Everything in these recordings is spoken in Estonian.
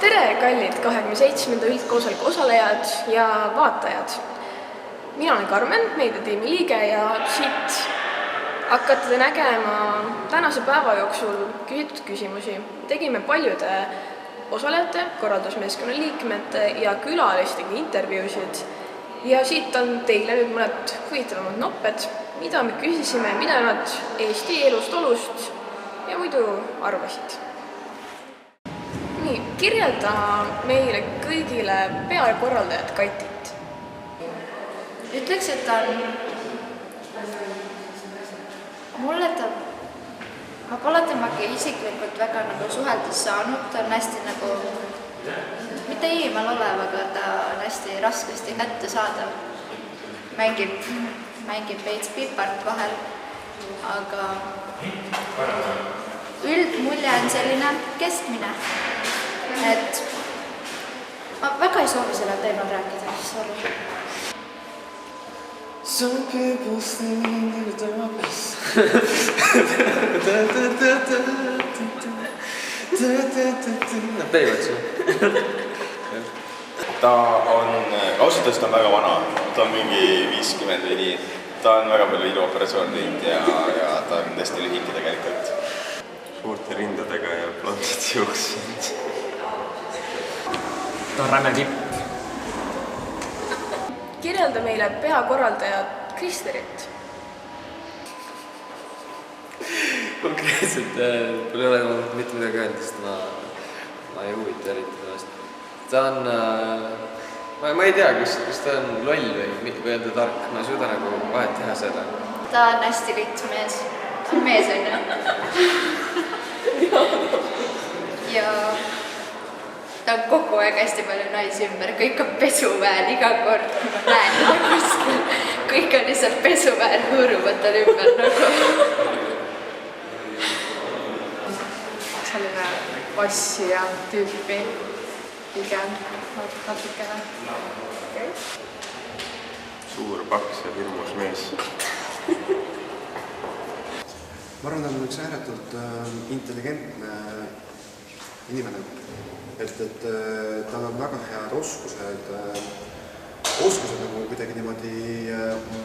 Tere, kallid 27. üldkoosoleku osalejad ja vaatajad! Mina olen Karmen, meediatiimi liige ja siit hakkate nägema tänase päeva jooksul küsitud küsimusi. Tegime paljude osalejate, korraldusmeeskonna liikmete ja külalistega intervjuusid ja siit on teile nüüd mõned huvitavamad nopped, mida me küsisime, mida nad Eesti elust olust ja muidu arvasid. Nii, kirjelda meile kõigile peakorraldajat Katit. Ütleks, et ta on... Mulle ta... Ma pole temaga isiklikult väga suheldes saanud, ta on hästi mitte eemal olev, aga ta on hästi raskesti kätte saadav. Mängib veits pipart vahel, aga üldmulje on selline keskmine. Et ma väga ei soovi selle teemal rääkida, sorry. Some people sing in the darkness. Nad teevad seda. Ta on, ausalt on väga vana, ta on mingi 50 või nii. Ta on väga palju iluoperatsioon teinud ja ta on hästi lühike tegelikult. Suurte rindadega ja blondid juuksed. Ta on räme tipp. Kirjelda meile peakorraldajat Kristerit. Konkreetselt pole ole mitte midagi öelda, sest ma ei huvita eriti temast. Ta on... Ma ei tea, kas ta on loll või on ta tark. Ma ei suuda vahet teha seda. Ta on hästi litt mees. Ta on mees, ja ta on kogu aeg hästi palju naisi ümber. Kõik on pesuväel iga kord, kui ma näen kuskil. Kõik on lihtsalt pesuväel hõõruvad tal ümber Selline vassija tüüpi pigem natukene. Okay. Suur, paks ja hirmus mees. Ma arvan, ta on üks ääretult intelligentne inimene. Et tal on väga head oskused kuidagi niimoodi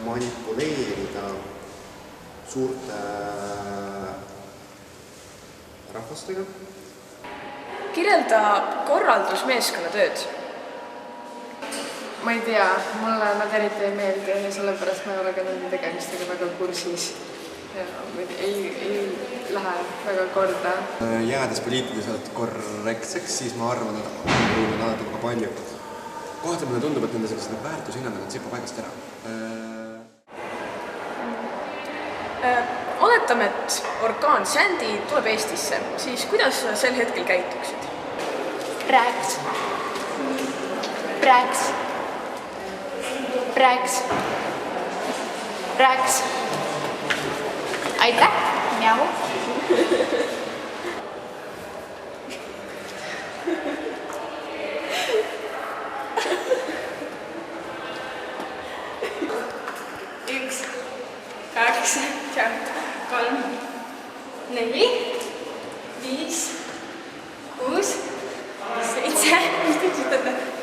manipuleerida suurte rahvastega. Kirjelda korraldusmeeskonna tööd. Ma ei tea, mulle nad eriti ei meeldi ja sellepärast ma ei ole ka nende tegemistega väga kursis. Ei lähe väga korda. Jäädes poliitiliselt korrektseks, siis ma arvan, et on alati väga palju. Kohati mulle tundub, et nende sellised väärtushinnangud on sipa paigast ära. Oletame, et orkaan Sandy tuleb Eestisse, siis kuidas sel hetkel käituksid? Rääks. Aitäh, mjau. Üks, kaks, kolm, 4, 5, 6, 7,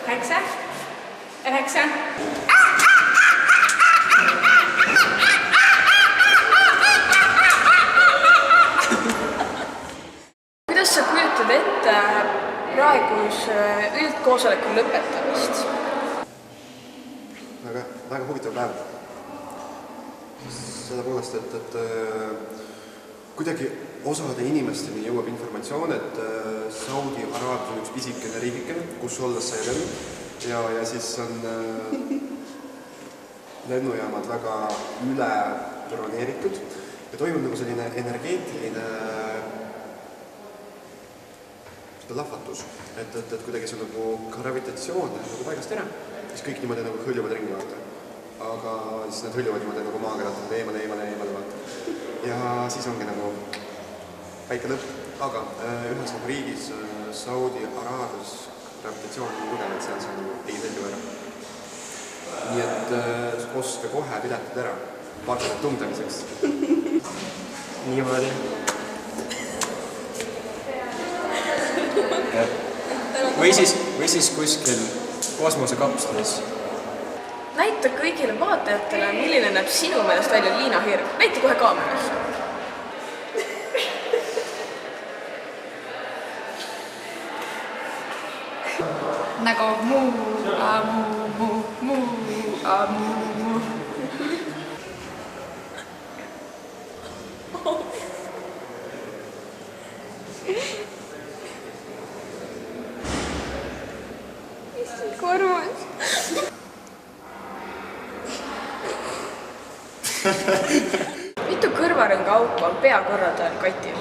8, 9. Kuidas sa kujutad ette praeguse üldkoosoleku lõpetamist? Väga huvitav päev. Seda poolest, et kuidagi osade inimesteni jõuab informatsioon, et Saudi Araabias on üks pisikene riigikene, kus olles sai lennu ja siis on lennujaamad väga üle broneeritud ja toimub selline energeetiline lahvatus, et kuidagi see gravitatsioon läheb paigast ära, siis kõik niimoodi hõljuvad ringi vaata. Aga siis nad hõljuvad niimoodi maakerat eemale vaata. Ja siis ongi väike lõpp. Aga ühes riigis Saudi Araabias gravitatsioon on tugev, et seal see ei hõlju ära. Nii et oska kohe piletid ära, vaatavad tungtamiseks. Niimoodi. või siis kuskil kosmosekapslis. näita kõigile vaatajatele, milline näeb sinu meelest välja Liina Hirv. näita kohe kaamerasse. nagu muu, muu. Korvas. mitu kõrvarõnga auku on peakorraldajal Katil?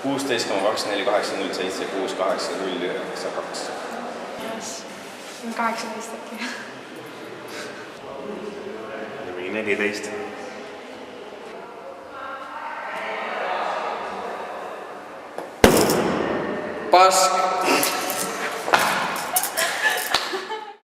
kuusteist koma 24,807 68,092. 18 äkki. mingi 14. Pask!